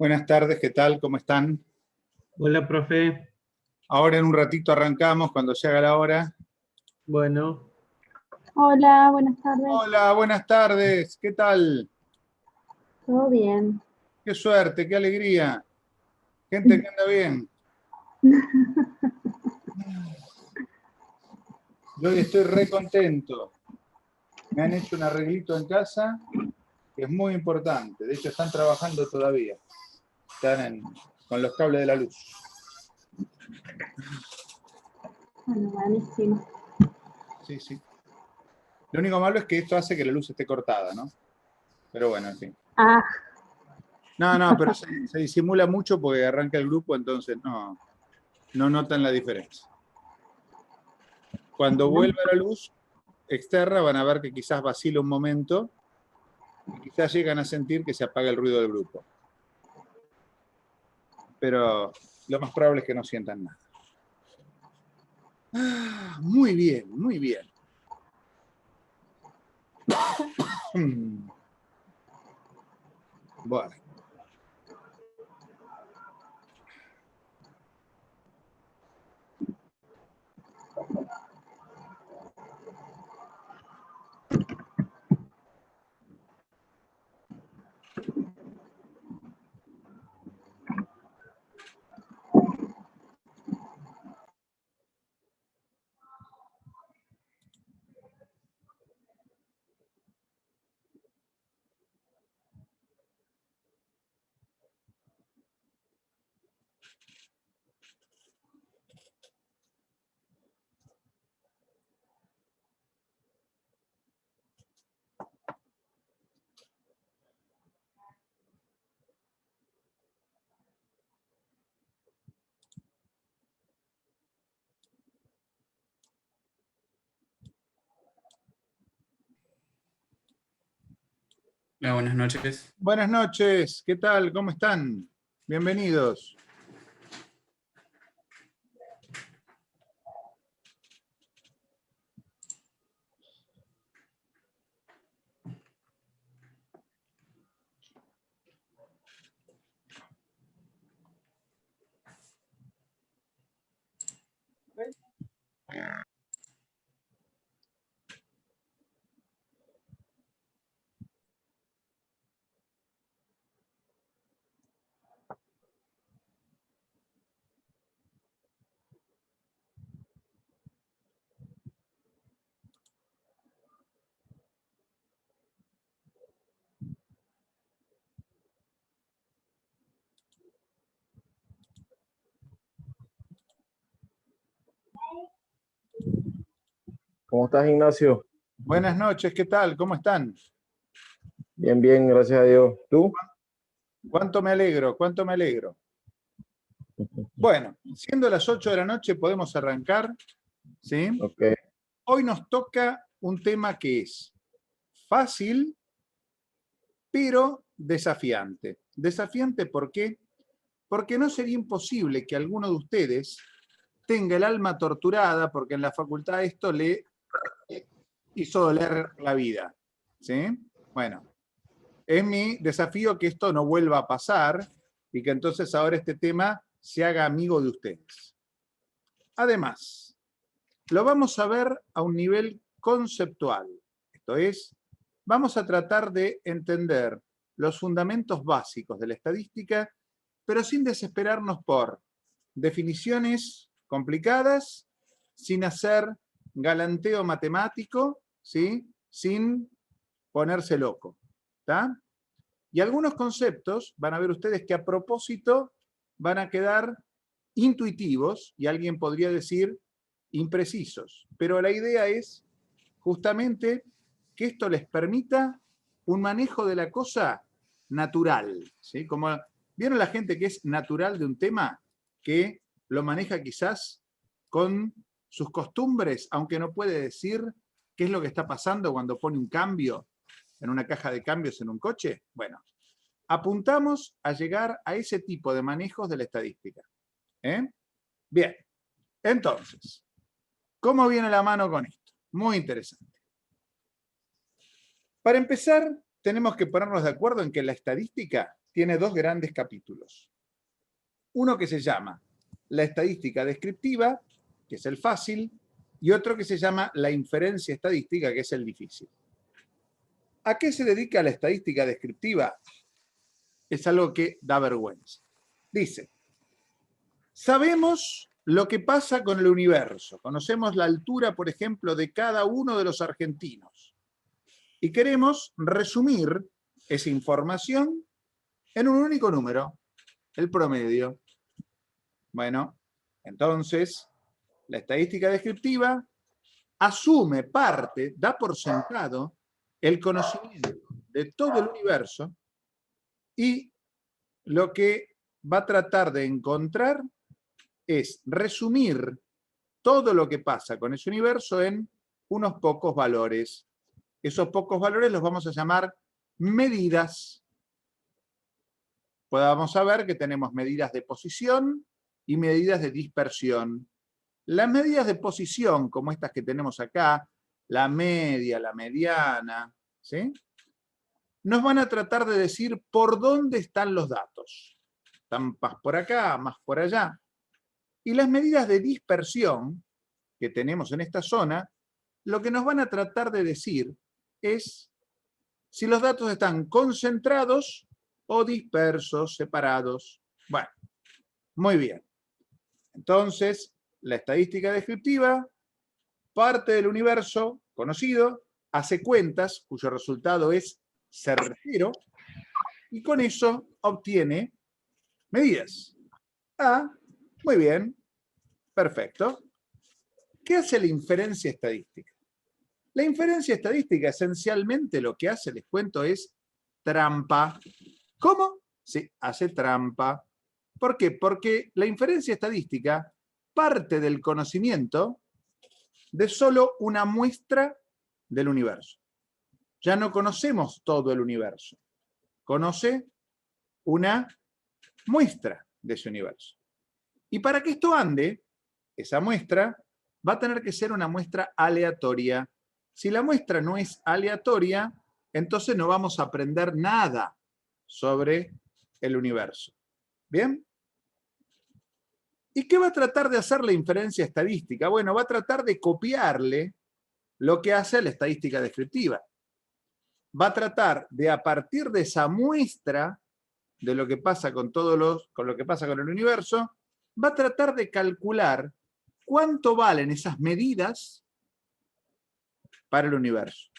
Buenas tardes, ¿qué tal? ¿Cómo están? Hola, profe. Ahora en un ratito arrancamos, cuando se haga la hora. Bueno, Hola, buenas tardes. Hola, buenas tardes, ¿qué tal? ¿Todo bien? Qué suerte, qué alegría. Gente que anda bien. Yo hoy estoy re contento. Me han hecho un arreglito en casa que es muy importante. De hecho, están trabajando todavía. Con los cables de la luz. Bueno, buenísimo. Sí, sí. Lo único malo es que esto hace que la luz esté cortada, ¿no? Pero bueno, en fin. Ah, No, pero se disimula mucho porque arranca el grupo, entonces no notan la diferencia. Cuando vuelva la luz externa van a ver que quizás vacila un momento y quizás llegan a sentir que se apaga el ruido del grupo. Pero lo más probable es que no sientan nada. Muy bien, muy bien. Bueno. Hola, buenas noches. Buenas noches, ¿qué tal? ¿Cómo están? Bienvenidos. ¿Cómo estás, Ignacio? Buenas noches, ¿qué tal? ¿Cómo están? Bien, bien, gracias a Dios. ¿Tú? Cuánto me alegro, cuánto me alegro. Bueno, siendo las 8 de la noche podemos arrancar, ¿sí? Ok. Hoy nos toca un tema que es fácil, pero desafiante. Desafiante, ¿por qué? Porque no sería imposible que alguno de ustedes tenga el alma torturada porque en la facultad esto le hizo doler la vida, ¿sí? Bueno, es mi desafío que esto no vuelva a pasar y que entonces ahora este tema se haga amigo de ustedes. Además, lo vamos a ver a un nivel conceptual. Esto es, vamos a tratar de entender los fundamentos básicos de la estadística, pero sin desesperarnos por definiciones complicadas, sin hacer galanteo matemático, ¿sí? Sin ponerse loco. ¿Está? Y algunos conceptos, van a ver ustedes que a propósito van a quedar intuitivos, y alguien podría decir imprecisos. Pero la idea es justamente que esto les permita un manejo de la cosa natural, ¿sí? Como vieron la gente que es natural de un tema, que lo maneja quizás con sus costumbres, aunque no puede decir qué es lo que está pasando cuando pone un cambio en una caja de cambios en un coche. Bueno, apuntamos a llegar a ese tipo de manejos de la estadística. Bien, entonces, ¿cómo viene la mano con esto? Muy interesante. Para empezar, tenemos que ponernos de acuerdo en que la estadística tiene dos grandes capítulos. Uno que se llama la estadística descriptiva, que es el fácil, y otro que se llama la inferencia estadística, que es el difícil. ¿A qué se dedica la estadística descriptiva? Es algo que da vergüenza. Dice, sabemos lo que pasa con el universo. Conocemos la altura, por ejemplo, de cada uno de los argentinos. Y queremos resumir esa información en un único número, el promedio. Bueno, entonces, la estadística descriptiva asume parte, da por sentado el conocimiento de todo el universo y lo que va a tratar de encontrar es resumir todo lo que pasa con ese universo en unos pocos valores. Esos pocos valores los vamos a llamar medidas. Podamos saber que tenemos medidas de posición y medidas de dispersión. Las medidas de posición, como estas que tenemos acá, la media, la mediana, ¿sí?, nos van a tratar de decir por dónde están los datos. Están más por acá, más por allá. Y las medidas de dispersión que tenemos en esta zona, lo que nos van a tratar de decir es si los datos están concentrados o dispersos, separados. Bueno, muy bien. Entonces, la estadística descriptiva parte del universo conocido, hace cuentas, cuyo resultado es certero, y con eso obtiene medidas. Ah, muy bien, perfecto. ¿Qué hace la inferencia estadística? La inferencia estadística esencialmente lo que hace, les cuento, es trampa. ¿Cómo? Sí, hace trampa. ¿Por qué? Porque la inferencia estadística parte del conocimiento de solo una muestra del universo. Ya no conocemos todo el universo. Conoce una muestra de ese universo. Y para que esto ande, esa muestra va a tener que ser una muestra aleatoria. Si la muestra no es aleatoria, entonces no vamos a aprender nada sobre el universo. ¿Bien? ¿Y qué va a tratar de hacer la inferencia estadística? Bueno, va a tratar de copiarle lo que hace la estadística descriptiva. Va a tratar de, a partir de esa muestra de lo que pasa con lo que pasa con el universo, va a tratar de calcular cuánto valen esas medidas para el universo.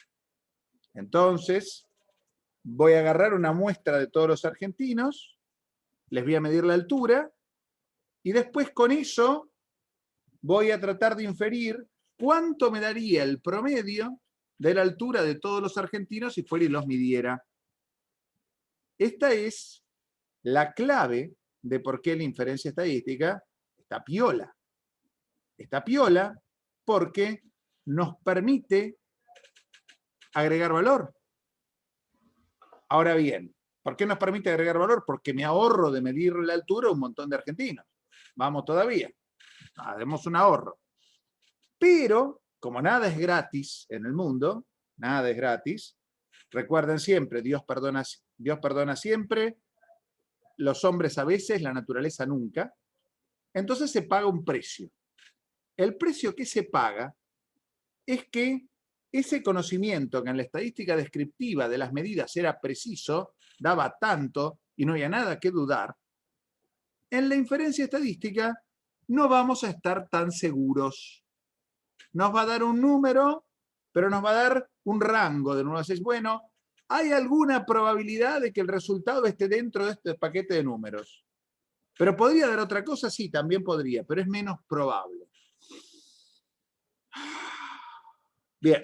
Entonces, voy a agarrar una muestra de todos los argentinos, les voy a medir la altura, y después con eso voy a tratar de inferir cuánto me daría el promedio de la altura de todos los argentinos si fuera y los midiera. Esta es la clave de por qué la inferencia estadística está piola. Está piola porque nos permite agregar valor. Ahora bien, ¿por qué nos permite agregar valor? Porque me ahorro de medir la altura a un montón de argentinos. Vamos todavía. Hacemos un ahorro. Pero, como nada es gratis en el mundo, nada es gratis, recuerden siempre, Dios perdona siempre, los hombres a veces, la naturaleza nunca. Entonces se paga un precio. El precio que se paga es que ese conocimiento que en la estadística descriptiva de las medidas era preciso, daba tanto y no había nada que dudar, en la inferencia estadística no vamos a estar tan seguros. Nos va a dar un número, pero nos va a dar un rango de 1 a 6. Bueno, ¿hay alguna probabilidad de que el resultado esté dentro de este paquete de números? ¿Pero podría dar otra cosa? Sí, también podría, pero es menos probable. Bien,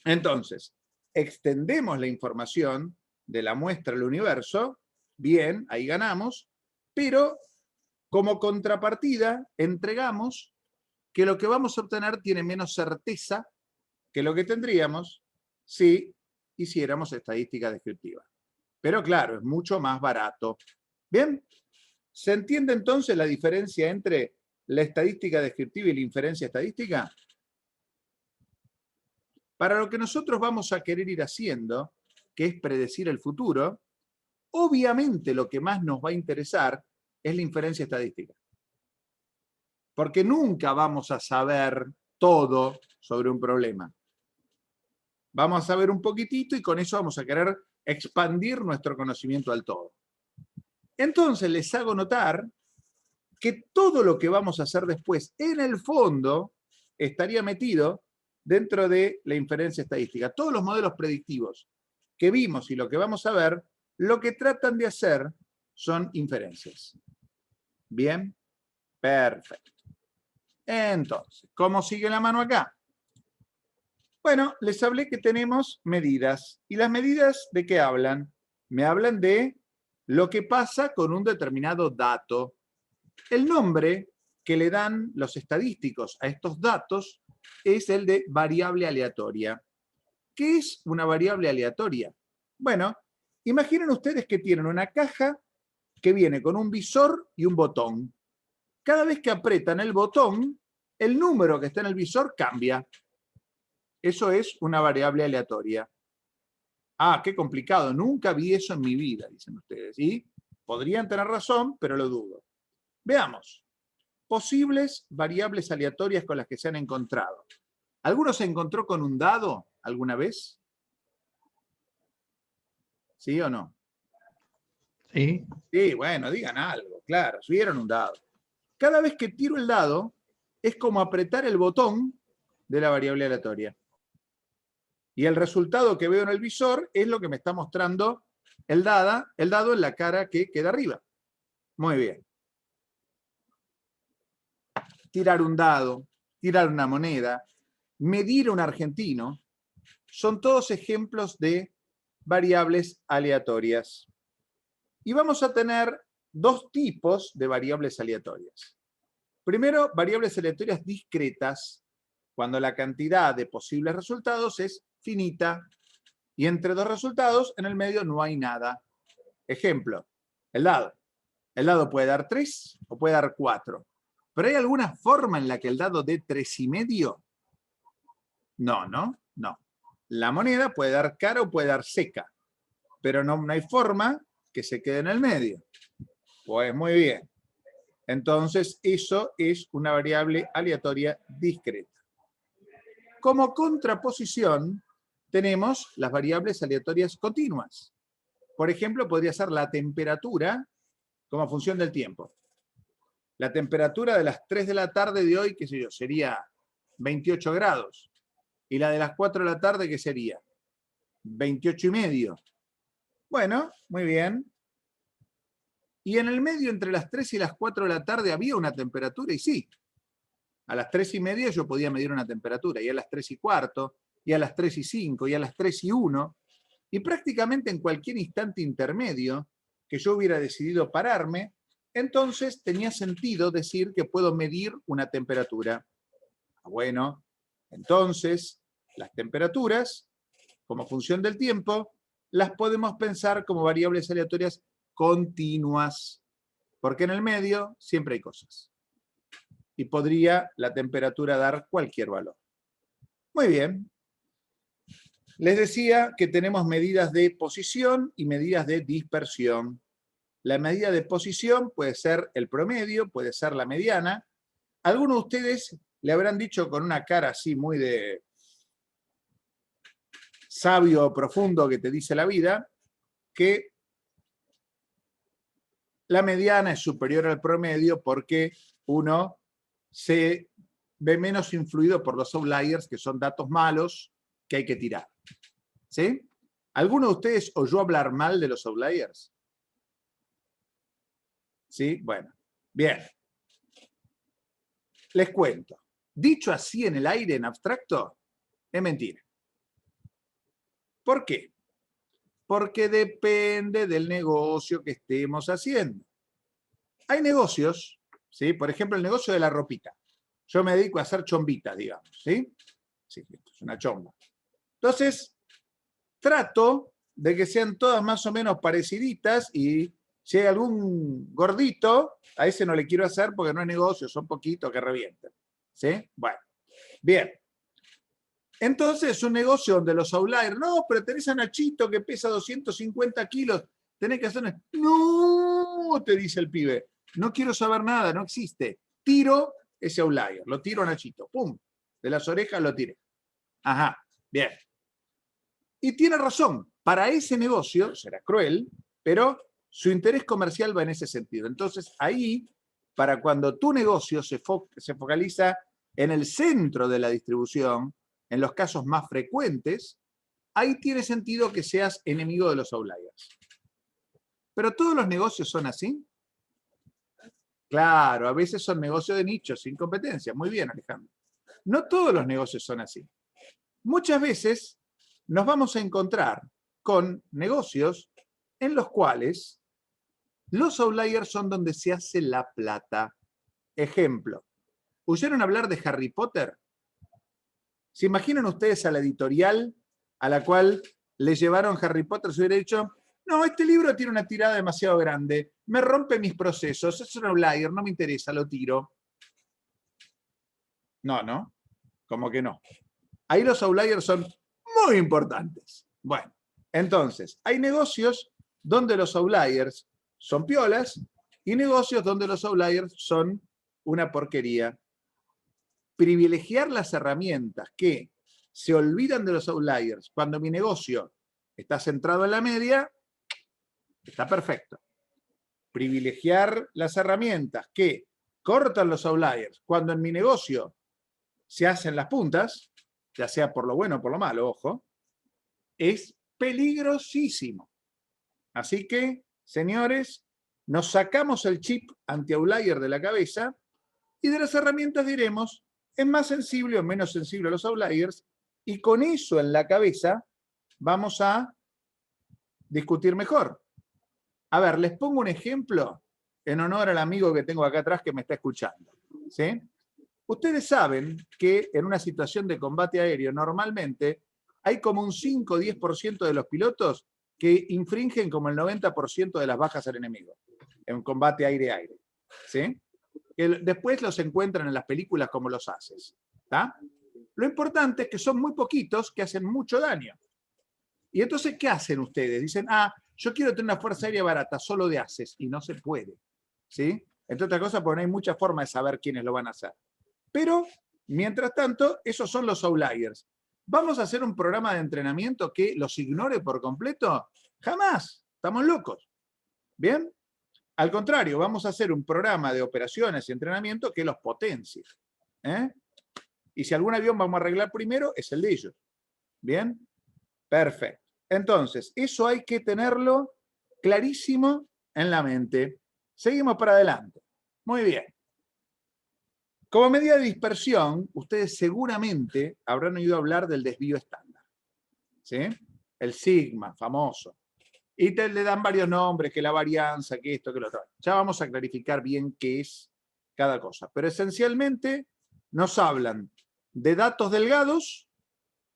entonces, extendemos la información de la muestra al universo, bien, ahí ganamos, pero como contrapartida entregamos que lo que vamos a obtener tiene menos certeza que lo que tendríamos si hiciéramos estadística descriptiva. Pero claro, es mucho más barato. ¿Bien? ¿Se entiende entonces la diferencia entre la estadística descriptiva y la inferencia estadística? Para lo que nosotros vamos a querer ir haciendo, que es predecir el futuro, Obviamente lo que más nos va a interesar es la inferencia estadística. Porque nunca vamos a saber todo sobre un problema. Vamos a saber un poquitito y con eso vamos a querer expandir nuestro conocimiento al todo. Entonces les hago notar que todo lo que vamos a hacer después, en el fondo, estaría metido dentro de la inferencia estadística. Todos los modelos predictivos que vimos y lo que vamos a ver, lo que tratan de hacer son inferencias. Bien, perfecto. Entonces, ¿cómo sigue la mano acá? Bueno, les hablé que tenemos medidas. ¿Y las medidas de qué hablan? Me hablan de lo que pasa con un determinado dato. El nombre que le dan los estadísticos a estos datos es el de variable aleatoria. ¿Qué es una variable aleatoria? Bueno, imaginen ustedes que tienen una caja que viene con un visor y un botón. Cada vez que apretan el botón, el número que está en el visor cambia. Eso es una variable aleatoria. Ah, qué complicado, nunca vi eso en mi vida, dicen ustedes. Y podrían tener razón, pero lo dudo. Veamos. Posibles variables aleatorias con las que se han encontrado. ¿Alguno se encontró con un dado alguna vez? ¿Sí o no? Sí. Sí, bueno, digan algo, claro, vieron un dado. Cada vez que tiro el dado, es como apretar el botón de la variable aleatoria. Y el resultado que veo en el visor es lo que me está mostrando el dado en la cara que queda arriba. Muy bien. Tirar un dado, tirar una moneda, medir un argentino, son todos ejemplos de variables aleatorias. Y vamos a tener dos tipos de variables aleatorias. Primero, variables aleatorias discretas, cuando la cantidad de posibles resultados es finita y entre dos resultados en el medio no hay nada. Ejemplo, el dado. El dado puede dar 3 o puede dar 4. ¿Pero hay alguna forma en la que el dado dé 3,5? No, ¿no? No. La moneda puede dar cara o puede dar seca, pero no hay forma que se quede en el medio. Pues muy bien. Entonces, eso es una variable aleatoria discreta. Como contraposición, tenemos las variables aleatorias continuas. Por ejemplo, podría ser la temperatura como función del tiempo. La temperatura de las 3 de la tarde de hoy, qué sé yo, sería 28 grados. Y la de las 4 de la tarde, ¿qué sería? 28,5. Bueno, muy bien. Y en el medio, entre las 3 y las 4 de la tarde, había una temperatura, y sí. A las 3:30 yo podía medir una temperatura, y a las 3:15, y a las 3:05, y a las 3:01. Y prácticamente en cualquier instante intermedio que yo hubiera decidido pararme, entonces tenía sentido decir que puedo medir una temperatura. Bueno, entonces las temperaturas, como función del tiempo, las podemos pensar como variables aleatorias continuas, porque en el medio siempre hay cosas. Y podría la temperatura dar cualquier valor. Muy bien. Les decía que tenemos medidas de posición y medidas de dispersión. La medida de posición puede ser el promedio, puede ser la mediana. Algunos de ustedes le habrán dicho con una cara así muy de sabio profundo que te dice la vida, que la mediana es superior al promedio porque uno se ve menos influido por los outliers, que son datos malos que hay que tirar. ¿Sí? ¿Alguno de ustedes oyó hablar mal de los outliers? ¿Sí? Bueno, bien. Les cuento. Dicho así en el aire, en abstracto, es mentira. ¿Por qué? Porque depende del negocio que estemos haciendo. Hay negocios, ¿sí? Por ejemplo, el negocio de la ropita. Yo me dedico a hacer chombitas, digamos, ¿sí? Sí, esto es una chomba. Entonces, trato de que sean todas más o menos pareciditas y si hay algún gordito, a ese no le quiero hacer porque no es negocio, son poquitos que revienten. ¿Sí? Bueno, bien. Entonces, un negocio donde los outliers, no, pero tenés a Nachito que pesa 250 kilos, tenés que hacer... No, te dice el pibe. No quiero saber nada, no existe. Tiro ese outlier, lo tiro a Nachito. ¡Pum! De las orejas lo tiré. Ajá, bien. Y tiene razón. Para ese negocio, será cruel, pero su interés comercial va en ese sentido. Entonces, ahí, para cuando tu negocio se focaliza en el centro de la distribución, en los casos más frecuentes, ahí tiene sentido que seas enemigo de los outliers. ¿Pero todos los negocios son así? Claro, a veces son negocios de nicho, sin competencia. Muy bien, Alejandro. No todos los negocios son así. Muchas veces nos vamos a encontrar con negocios en los cuales los outliers son donde se hace la plata. Ejemplo, ¿oyeron hablar de Harry Potter? ¿Se imaginan ustedes a la editorial a la cual le llevaron Harry Potter? Se hubiera dicho, no, este libro tiene una tirada demasiado grande, me rompe mis procesos, es un outlier, no me interesa, lo tiro. No, ¿no? ¿Cómo que no? Ahí los outliers son muy importantes. Bueno, entonces, hay negocios donde los outliers son piolas y negocios donde los outliers son una porquería. Privilegiar las herramientas que se olvidan de los outliers cuando mi negocio está centrado en la media, está perfecto. Privilegiar las herramientas que cortan los outliers cuando en mi negocio se hacen las puntas, ya sea por lo bueno o por lo malo, ojo, es peligrosísimo. Así que, señores, nos sacamos el chip anti-outlier de la cabeza y de las herramientas diremos, es más sensible o menos sensible a los outliers, y con eso en la cabeza vamos a discutir mejor. A ver, les pongo un ejemplo en honor al amigo que tengo acá atrás que me está escuchando. ¿Sí? Ustedes saben que en una situación de combate aéreo normalmente hay como un 5 o 10% de los pilotos que infringen como el 90% de las bajas al enemigo en combate aire-aire. ¿Sí? Después los encuentran en las películas como los haces. ¿Tá? Lo importante es que son muy poquitos que hacen mucho daño. Y entonces, ¿qué hacen ustedes? Dicen, yo quiero tener una fuerza aérea barata, solo de haces, y no se puede. ¿Sí? Entre otras cosas, porque no hay mucha forma de saber quiénes lo van a hacer. Pero, mientras tanto, esos son los outliers. ¿Vamos a hacer un programa de entrenamiento que los ignore por completo? Jamás. Estamos locos. ¿Bien? Al contrario, vamos a hacer un programa de operaciones y entrenamiento que los potencie. Y si algún avión vamos a arreglar primero, es el de ellos. ¿Bien? Perfecto. Entonces, eso hay que tenerlo clarísimo en la mente. Seguimos para adelante. Muy bien. Como medida de dispersión, ustedes seguramente habrán oído hablar del desvío estándar. ¿Sí? El sigma, famoso. Y le dan varios nombres, que la varianza, que esto, que lo otro. Ya vamos a clarificar bien qué es cada cosa. Pero esencialmente nos hablan de datos delgados,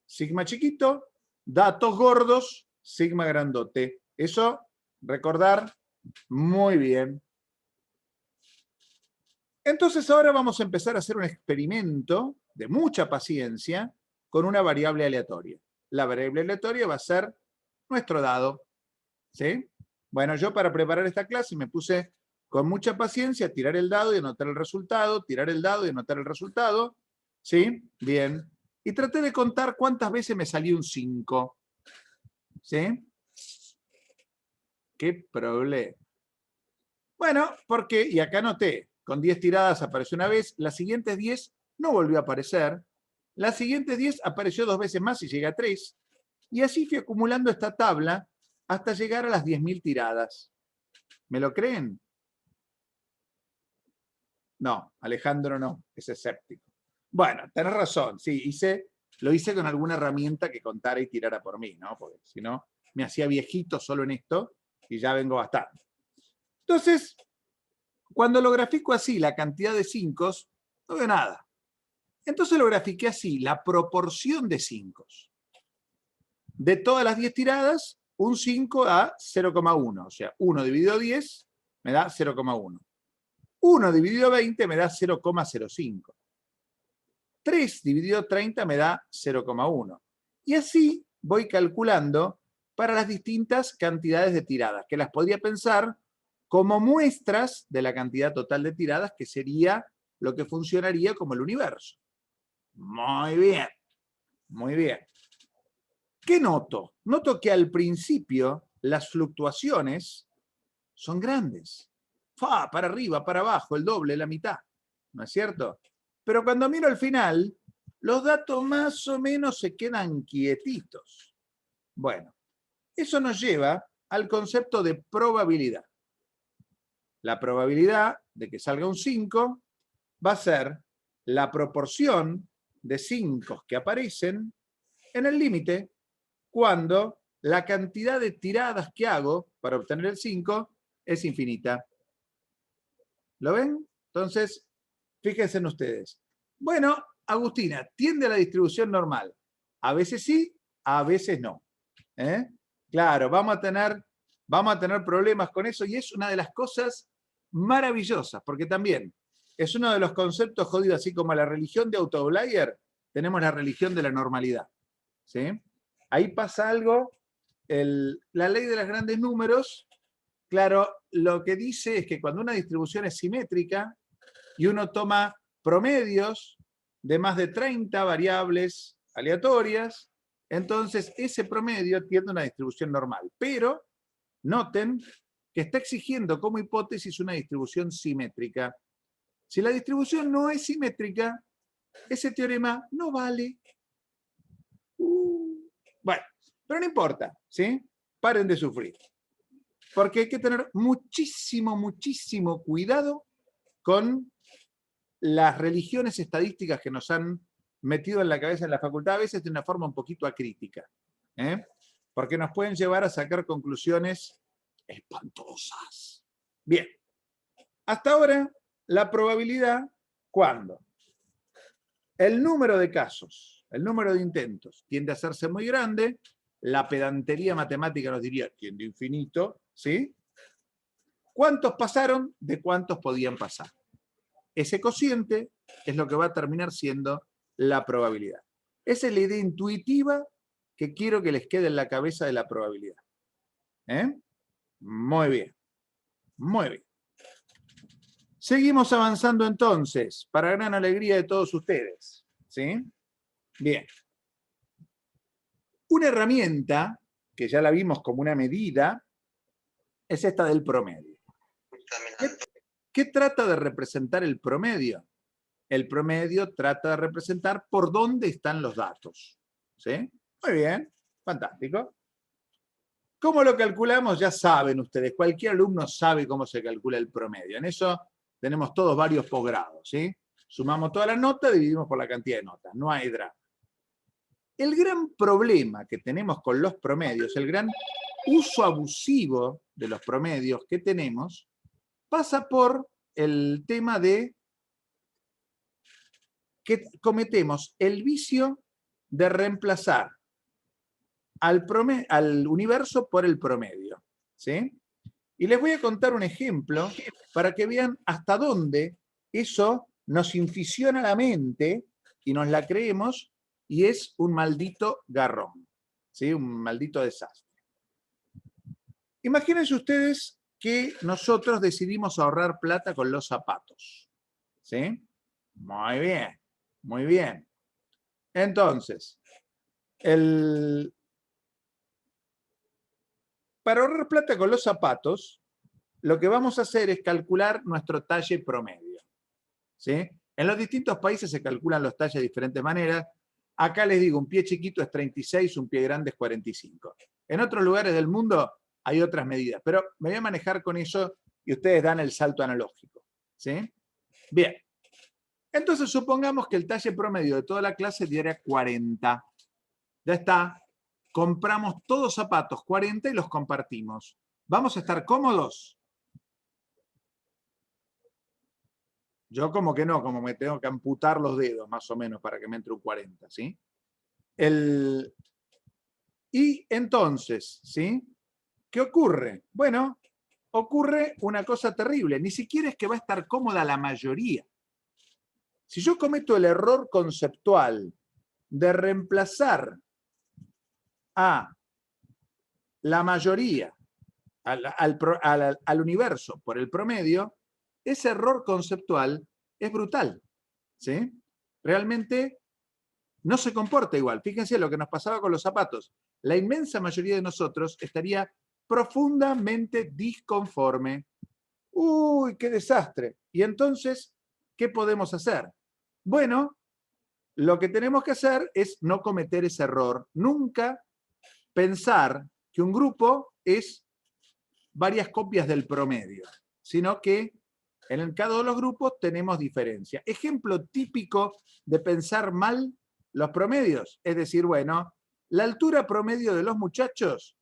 sigma chiquito, datos gordos, sigma grandote. Eso, recordar muy bien. Entonces ahora vamos a empezar a hacer un experimento de mucha paciencia con una variable aleatoria. La variable aleatoria va a ser nuestro dado. ¿Sí? Bueno, yo para preparar esta clase me puse con mucha paciencia a tirar el dado y anotar el resultado, tirar el dado y anotar el resultado. ¿Sí? Bien. Y traté de contar cuántas veces me salió un 5. ¿Sí? ¿Qué problema? Bueno, porque, y acá anoté, con 10 tiradas apareció una vez, las siguientes 10 no volvió a aparecer, las siguientes 10 apareció 2 veces más y llega a 3, y así fui acumulando esta tabla hasta llegar a las 10.000 tiradas. ¿Me lo creen? No, Alejandro no, es escéptico. Bueno, tenés razón, sí, lo hice con alguna herramienta que contara y tirara por mí, ¿no? Porque si no, me hacía viejito solo en esto y ya vengo bastante. Entonces, cuando lo grafico así, la cantidad de 5, no veo nada. Entonces lo grafiqué así, la proporción de 5. De todas las 10 tiradas, un 5 da 0,1. O sea, 1 dividido 10 me da 0,1. 1 dividido 20 me da 0,05. 3 dividido 30 me da 0,1. Y así voy calculando para las distintas cantidades de tiradas, que las podría pensar como muestras de la cantidad total de tiradas, que sería lo que funcionaría como el universo. Muy bien, muy bien. ¿Qué noto? Noto que al principio las fluctuaciones son grandes. Para arriba, para abajo, el doble, la mitad. ¿No es cierto? Pero cuando miro al final, los datos más o menos se quedan quietitos. Bueno, eso nos lleva al concepto de probabilidad. La probabilidad de que salga un 5 va a ser la proporción de 5 que aparecen en el límite cuando la cantidad de tiradas que hago para obtener el 5 es infinita. ¿Lo ven? Entonces, fíjense en ustedes. Bueno, Agustina, tiende a la distribución normal. A veces sí, a veces no. Claro, vamos a tener problemas con eso y es una de las cosas maravillosas, porque también es uno de los conceptos jodidos, así como la religión de Autoblayer, tenemos la religión de la normalidad. ¿Sí? Ahí pasa algo, la ley de los grandes números, claro, lo que dice es que cuando una distribución es simétrica y uno toma promedios de más de 30 variables aleatorias, entonces ese promedio tiene una distribución normal. Pero noten que está exigiendo como hipótesis una distribución simétrica. Si la distribución no es simétrica, ese teorema no vale. Bueno, pero no importa, ¿sí? Paren de sufrir. Porque hay que tener muchísimo, muchísimo cuidado con las religiones estadísticas que nos han metido en la cabeza en la facultad, a veces de una forma un poquito acrítica, porque nos pueden llevar a sacar conclusiones espantosas. Bien, hasta ahora la probabilidad, ¿cuándo? El número de casos, el número de intentos tiende a hacerse muy grande, la pedantería matemática nos diría tiende a infinito, ¿sí? ¿Cuántos pasaron? ¿De cuántos podían pasar? Ese cociente es lo que va a terminar siendo la probabilidad. Esa es la idea intuitiva que quiero que les quede en la cabeza de la probabilidad. Muy bien. Muy bien. Seguimos avanzando entonces, para gran alegría de todos ustedes. ¿Sí? Bien. Una herramienta, que ya la vimos como una medida, es esta del promedio. ¿Qué trata de representar el promedio? El promedio trata de representar por dónde están los datos. ¿Sí? Muy bien, fantástico. ¿Cómo lo calculamos? Ya saben ustedes, cualquier alumno sabe cómo se calcula el promedio. En eso tenemos todos varios posgrados. ¿Sí? Sumamos todas las notas, dividimos por la cantidad de notas. No hay drama. El gran problema que tenemos con los promedios, el gran uso abusivo de los promedios que tenemos, pasa por el tema de que cometemos el vicio de reemplazar al universo por el promedio. ¿Sí? Y les voy a contar un ejemplo para que vean hasta dónde eso nos inficiona la mente y nos la creemos y es un maldito garrón. ¿Sí? Un maldito desastre. Imagínense ustedes que nosotros decidimos ahorrar plata con los zapatos. ¿Sí? Muy bien, muy bien. Entonces, para ahorrar plata con los zapatos, lo que vamos a hacer es calcular nuestro talle promedio. ¿Sí? En los distintos países se calculan los talles de diferentes maneras. Acá les digo, un pie chiquito es 36, un pie grande es 45. En otros lugares del mundo hay otras medidas, pero me voy a manejar con eso y ustedes dan el salto analógico. ¿Sí? Bien. Entonces supongamos que el talle promedio de toda la clase diera 40. Ya está. Compramos todos zapatos 40 y los compartimos. ¿Vamos a estar cómodos? Yo como que no, como me tengo que amputar los dedos más o menos para que me entre un 40, ¿sí? Y entonces, ¿sí? ¿Qué ocurre? Bueno, ocurre una cosa terrible. Ni siquiera es que va a estar cómoda la mayoría. Si yo cometo el error conceptual de reemplazar a la mayoría al universo por el promedio, ese error conceptual es brutal, ¿sí? Realmente no se comporta igual. Fíjense lo que nos pasaba con los zapatos. La inmensa mayoría de nosotros estaría profundamente disconforme. ¡Uy, qué desastre! Y entonces, ¿qué podemos hacer? Bueno, lo que tenemos que hacer es no cometer ese error. Nunca pensar que un grupo es varias copias del promedio, sino que en cada uno de los grupos tenemos diferencia. Ejemplo típico de pensar mal los promedios, es decir, bueno, la altura promedio de los muchachos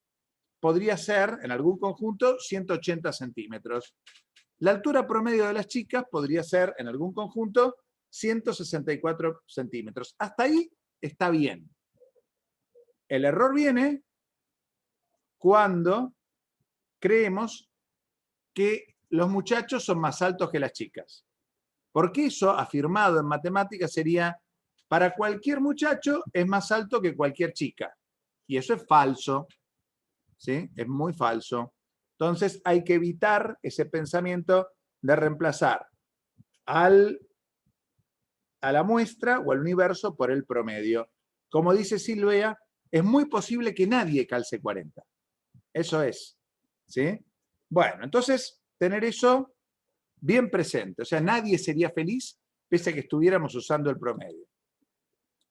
podría ser, en algún conjunto, 180 centímetros. La altura promedio de las chicas podría ser, en algún conjunto, 164 centímetros. Hasta ahí está bien. El error viene cuando creemos que los muchachos son más altos que las chicas. Porque eso, afirmado en matemáticas, sería, para cualquier muchacho es más alto que cualquier chica. Y eso es falso, ¿sí? Es muy falso. Entonces hay que evitar ese pensamiento de reemplazar a la muestra o al universo por el promedio. Como dice Silvia, es muy posible que nadie calce 40. Eso es, ¿sí? Bueno, entonces tener eso bien presente. O sea, nadie sería feliz pese a que estuviéramos usando el promedio.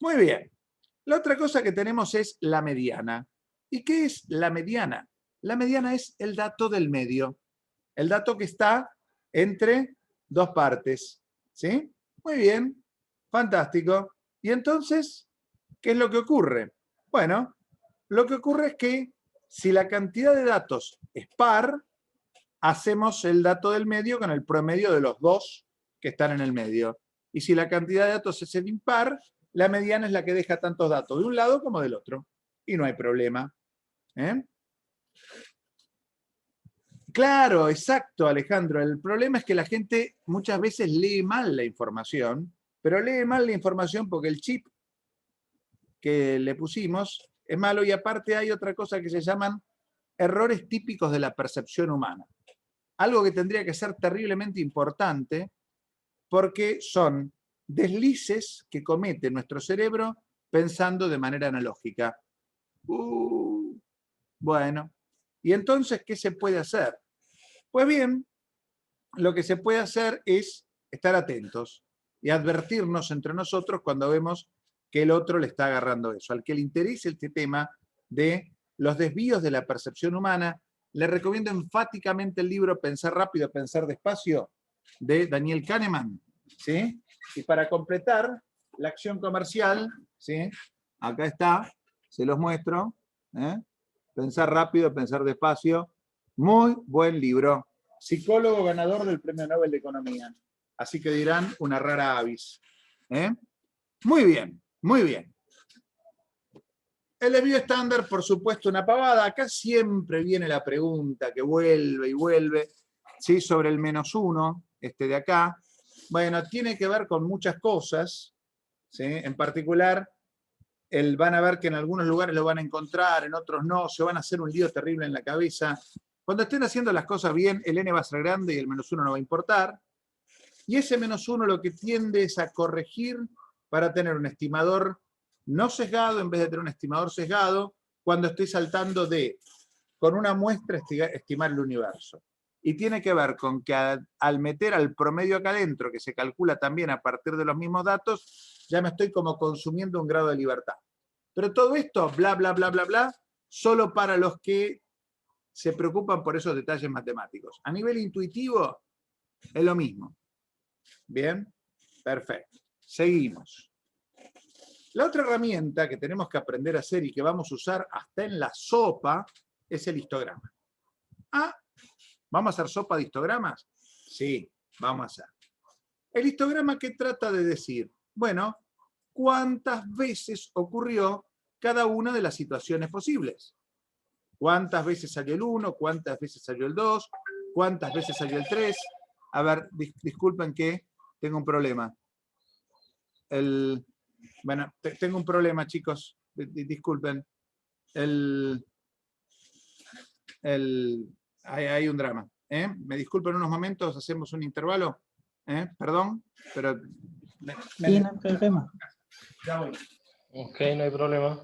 Muy bien. La otra cosa que tenemos es la mediana. ¿Y qué es la mediana? La mediana es el dato del medio. El dato que está entre dos partes. ¿Sí? Muy bien. Fantástico. Y entonces, ¿qué es lo que ocurre? Bueno, lo que ocurre es que si la cantidad de datos es par, hacemos el dato del medio con el promedio de los dos que están en el medio. Y si la cantidad de datos es el impar, la mediana es la que deja tantos datos de un lado como del otro. Y no hay problema. ¿Eh? Claro, exacto, Alejandro. El problema es que la gente muchas veces lee mal la información, pero lee mal la información porque el chip que le pusimos es malo y aparte hay otra cosa que se llaman errores típicos de la percepción humana. Algo que tendría que ser terriblemente importante porque son deslices que comete nuestro cerebro pensando de manera analógica. Bueno, ¿y entonces qué se puede hacer? Pues bien, lo que se puede hacer es estar atentos y advertirnos entre nosotros cuando vemos que el otro le está agarrando eso. Al que le interese este tema de los desvíos de la percepción humana, le recomiendo enfáticamente el libro Pensar rápido, pensar despacio, de Daniel Kahneman, ¿sí? Y para completar la acción comercial, ¿sí? Acá está, se los muestro, ¿eh? Pensar rápido, pensar despacio, muy buen libro. Psicólogo ganador del Premio Nobel de Economía. Así que dirán una rara avis. ¿Eh? Muy bien, muy bien. El desvío estándar, por supuesto, una pavada. Acá siempre viene la pregunta que vuelve y vuelve, ¿sí? Sobre el -1, este de acá. Bueno, tiene que ver con muchas cosas, ¿sí? En particular, van a ver que en algunos lugares lo van a encontrar, en otros no, se van a hacer un lío terrible en la cabeza. Cuando estén haciendo las cosas bien, el n va a ser grande y el -1 no va a importar. Y ese -1 lo que tiende es a corregir para tener un estimador no sesgado en vez de tener un estimador sesgado cuando estoy saltando con una muestra, estimar el universo. Y tiene que ver con que al meter al promedio acá adentro, que se calcula también a partir de los mismos datos, ya me estoy como consumiendo un grado de libertad. Pero todo esto, bla, bla, bla, bla, bla, solo para los que se preocupan por esos detalles matemáticos. A nivel intuitivo, es lo mismo. Bien, perfecto. Seguimos. La otra herramienta que tenemos que aprender a hacer y que vamos a usar hasta en la sopa es el histograma. Ah, ¿vamos a hacer sopa de histogramas? Sí, vamos a hacer. El histograma, ¿qué trata de decir? Bueno, ¿cuántas veces ocurrió cada una de las situaciones posibles? ¿Cuántas veces salió el 1? ¿Cuántas veces salió el 2? ¿Cuántas veces salió el 3? A ver, disculpen que tengo un problema. Bueno, tengo un problema, chicos. Disculpen. hay un drama. Me disculpen unos momentos, hacemos un intervalo. Perdón, pero... Sí, no hay problema. Ya voy. Ok, no hay problema.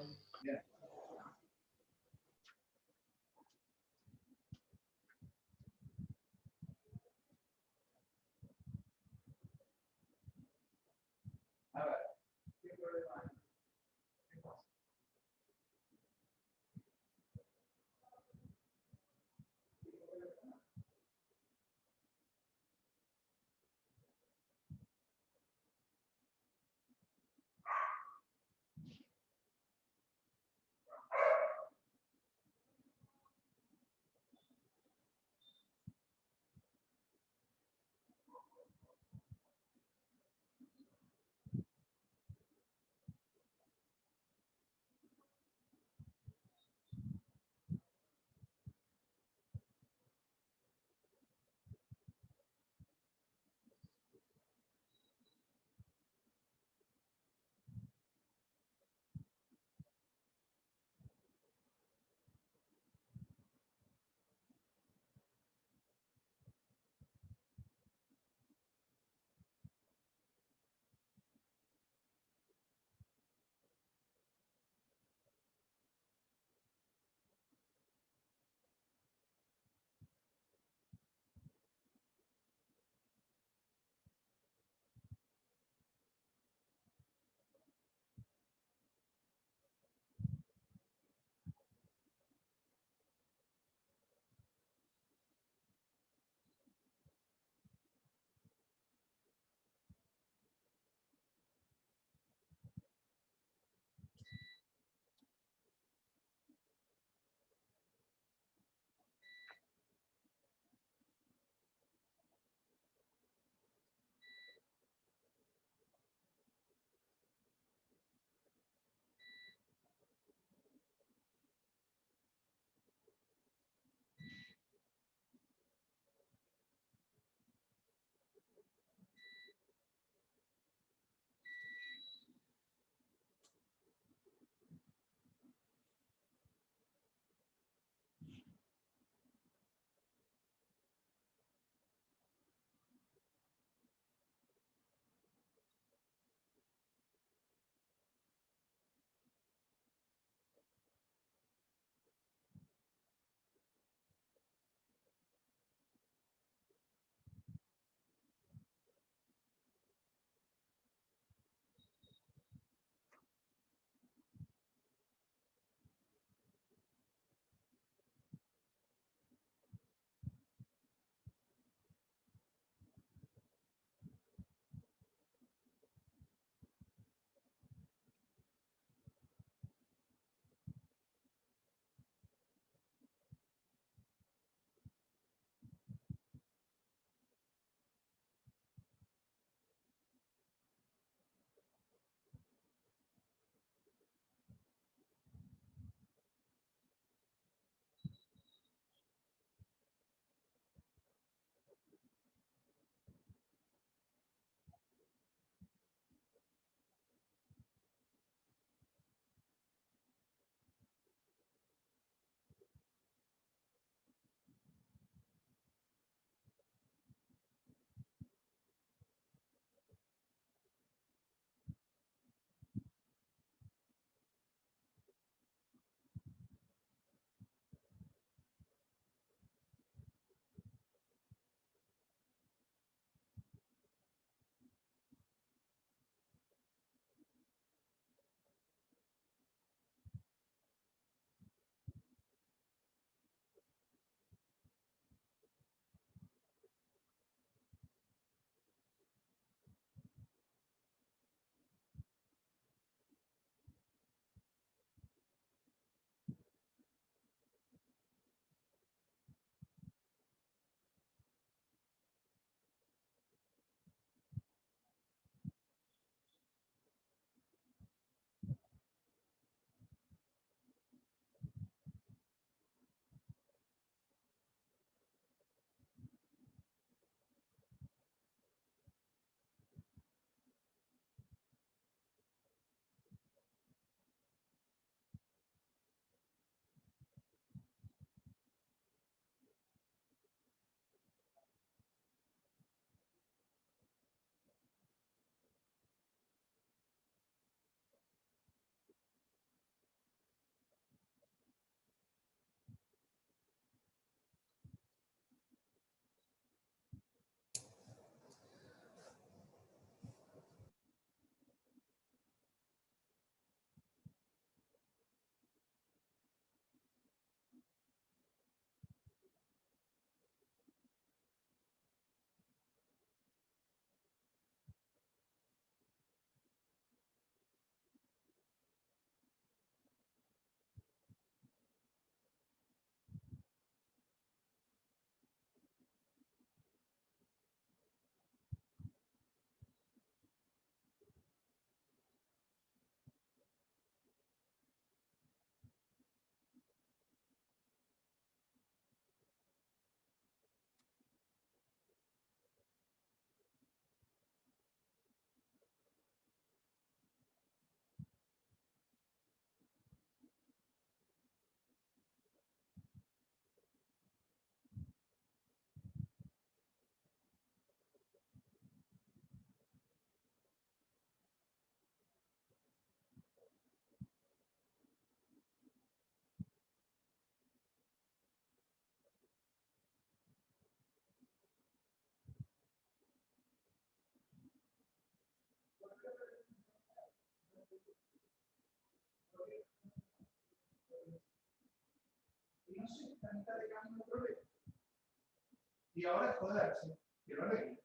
Y ahora es joderse, que lo arregle.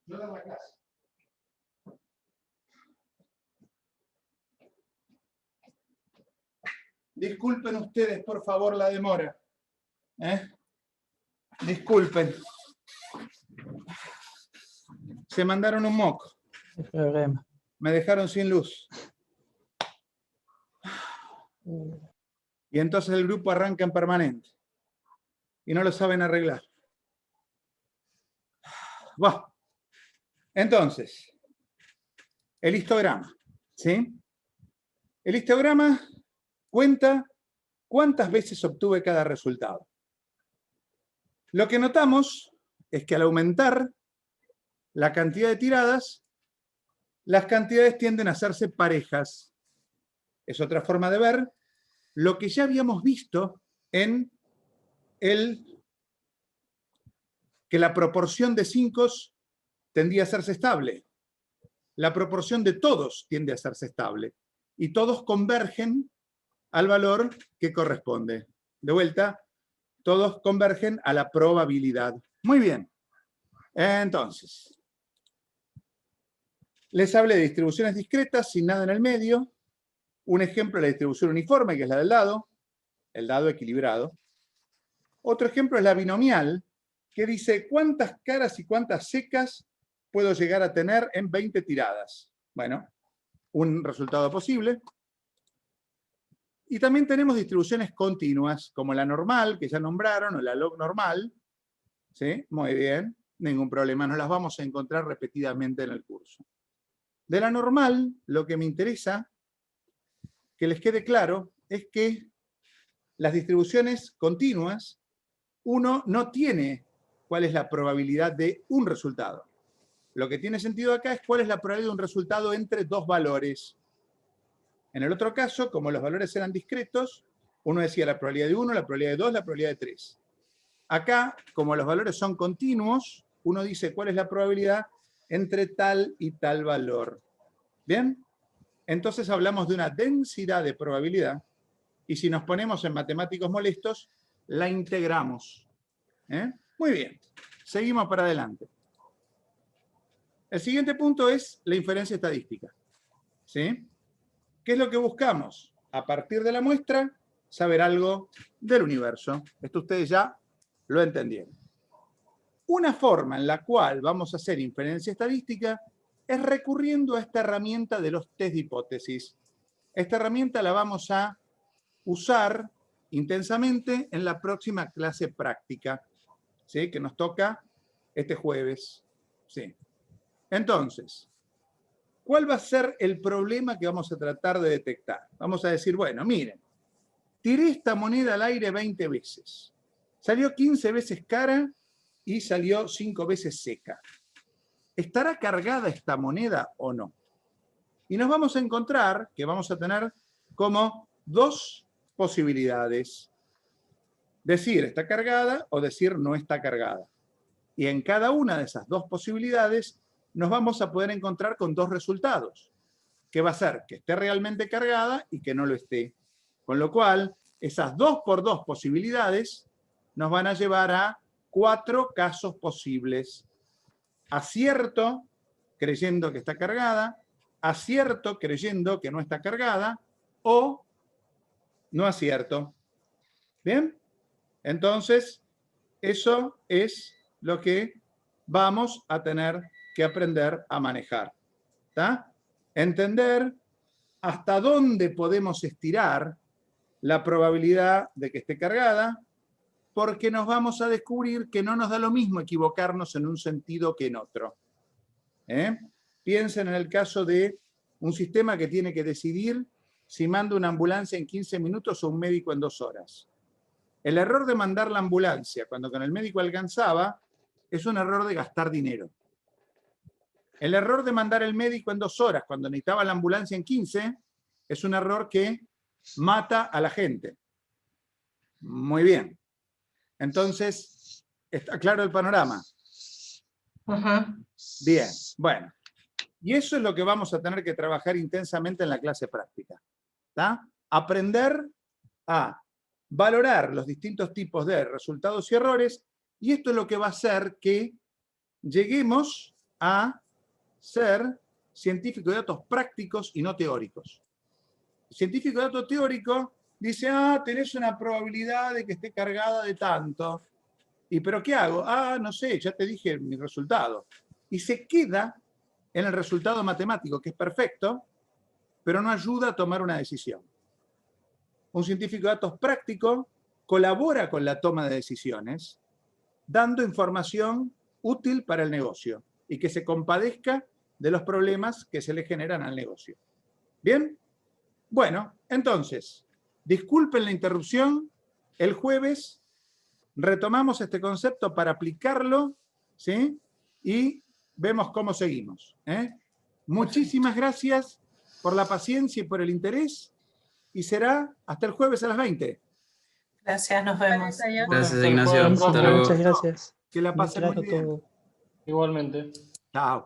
Yo dar la clase. Disculpen ustedes, por favor, la demora. Disculpen. Se mandaron un moco. No hay problema. Me dejaron sin luz. Y entonces el grupo arranca en permanente. Y no lo saben arreglar. Bueno, entonces, el histograma. ¿Sí? El histograma cuenta cuántas veces obtuve cada resultado. Lo que notamos es que al aumentar la cantidad de tiradas, las cantidades tienden a hacerse parejas. Es otra forma de ver lo que ya habíamos visto en que la proporción de 5 tendía a hacerse estable. La proporción de todos tiende a hacerse estable. Y todos convergen al valor que corresponde. De vuelta, todos convergen a la probabilidad. Muy bien. Entonces, les hablé de distribuciones discretas sin nada en el medio. Un ejemplo es la distribución uniforme, que es la del dado, el dado equilibrado. Otro ejemplo es la binomial, que dice cuántas caras y cuántas secas puedo llegar a tener en 20 tiradas. Bueno, un resultado posible. Y también tenemos distribuciones continuas, como la normal, que ya nombraron, o la log normal. ¿Sí? Muy bien, ningún problema, nos las vamos a encontrar repetidamente en el curso. De la normal, lo que me interesa que les quede claro es que las distribuciones continuas, uno no tiene cuál es la probabilidad de un resultado. Lo que tiene sentido acá es cuál es la probabilidad de un resultado entre dos valores. En el otro caso, como los valores eran discretos, uno decía la probabilidad de 1, la probabilidad de 2, la probabilidad de 3. Acá, como los valores son continuos, uno dice cuál es la probabilidad entre tal y tal valor. ¿Bien? Entonces hablamos de una densidad de probabilidad y si nos ponemos en matemáticos molestos, la integramos. Muy bien. Seguimos para adelante. El siguiente punto es la inferencia estadística. ¿Sí? ¿Qué es lo que buscamos? A partir de la muestra, saber algo del universo. Esto ustedes ya lo entendieron. Una forma en la cual vamos a hacer inferencia estadística es recurriendo a esta herramienta de los test de hipótesis. Esta herramienta la vamos a usar intensamente en la próxima clase práctica, ¿sí? Que nos toca este jueves. ¿Sí? Entonces, ¿cuál va a ser el problema que vamos a tratar de detectar? Vamos a decir, bueno, miren, tiré esta moneda al aire 20 veces. Salió 15 veces cara y salió 5 veces seca. ¿Estará cargada esta moneda o no? Y nos vamos a encontrar que vamos a tener como dos posibilidades. Decir está cargada o decir no está cargada. Y en cada una de esas dos posibilidades nos vamos a poder encontrar con dos resultados, que va a ser que esté realmente cargada y que no lo esté. Con lo cual, esas 2 por 2 posibilidades nos van a llevar a 4 casos posibles. Acierto, creyendo que está cargada, acierto, creyendo que no está cargada, o no acierto. ¿Bien? Entonces, eso es lo que vamos a tener que aprender a manejar. ¿Está? Entender hasta dónde podemos estirar la probabilidad de que esté cargada, porque nos vamos a descubrir que no nos da lo mismo equivocarnos en un sentido que en otro. Piensen en el caso de un sistema que tiene que decidir si manda una ambulancia en 15 minutos o un médico en 2 horas. El error de mandar la ambulancia cuando con el médico alcanzaba es un error de gastar dinero. El error de mandar el médico en 2 horas cuando necesitaba la ambulancia en 15 es un error que mata a la gente. Muy bien. Entonces, ¿está claro el panorama? Ajá. Bien. Bueno. Y eso es lo que vamos a tener que trabajar intensamente en la clase práctica. ¿Tá? Aprender a valorar los distintos tipos de resultados y errores, y esto es lo que va a hacer que lleguemos a ser científicos de datos prácticos y no teóricos. El científico de datos teórico dice, tenés una probabilidad de que esté cargada de tanto. ¿Y pero qué hago? No sé, ya te dije mi resultado. Y se queda en el resultado matemático, que es perfecto, pero no ayuda a tomar una decisión. Un científico de datos práctico colabora con la toma de decisiones, dando información útil para el negocio y que se compadezca de los problemas que se le generan al negocio. ¿Bien? Bueno, entonces, disculpen la interrupción. El jueves retomamos este concepto para aplicarlo, ¿sí? Y vemos cómo seguimos. Muchísimas gracias por la paciencia y por el interés. Y será hasta el jueves a las 20. Gracias, nos vemos. Gracias, Ignacio. Hasta luego. Muchas gracias. Que la Muy pasen muy claro bien. todo. Igualmente. Chao.